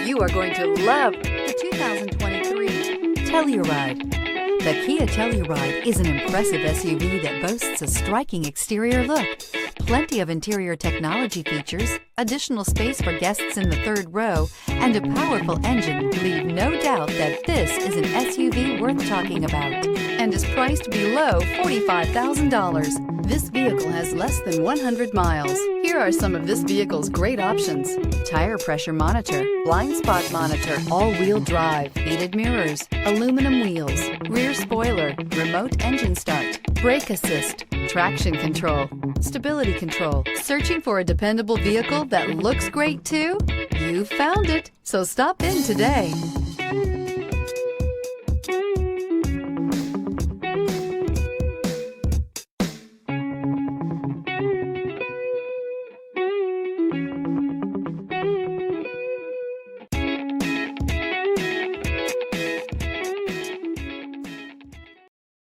You are going to love the 2023 Telluride. The Kia Telluride is an impressive SUV that boasts a striking exterior look, plenty of interior technology features, additional space for guests in the third row, and a powerful engine leave no doubt that this is an SUV worth talking about and is priced below $45,000. This vehicle has less than 100 miles. Here are some of this vehicle's great options: tire pressure monitor, blind spot monitor, all-wheel drive, heated mirrors, aluminum wheels, rear spoiler, remote engine start, brake assist, traction control, stability control. Searching for a dependable vehicle that looks great too? You found it, so stop in today.